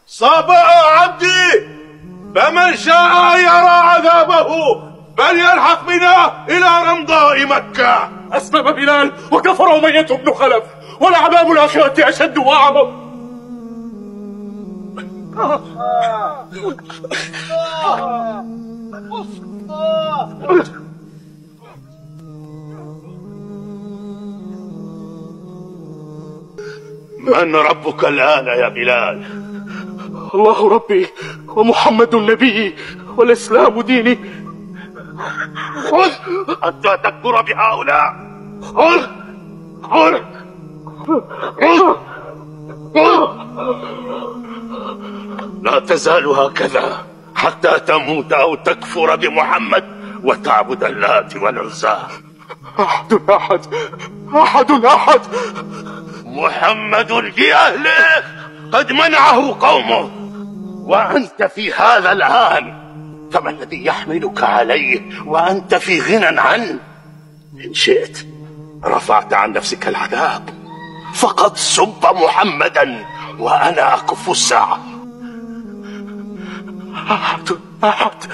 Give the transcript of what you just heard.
صبأ عبدي، فمن شاء يرى عذابه فليلحق بنا إلى رمضاء مكة. أسلم بلال وكفر أمية بن خلف، ولعذاب الآخرة أشد وأعظم. من ربك الآن يا بلال؟ الله ربي ومحمد نبيي والإسلام ديني. خذ حتى تكفر بهؤلاء. خذ خذ خذ. لا تزال هكذا حتى تموت أو تكفر بمحمد وتعبد اللات والعزى. أحد أحد أحد أحد. محمد لأهله قد منعه قومه، وأنت في هذا الآن، فما الذي يحملك عليه وأنت في غنى عنه؟ إن شئت رفعت عن نفسك العذاب، فقد سب محمدا وأنا أكف الساعة. أحد أحد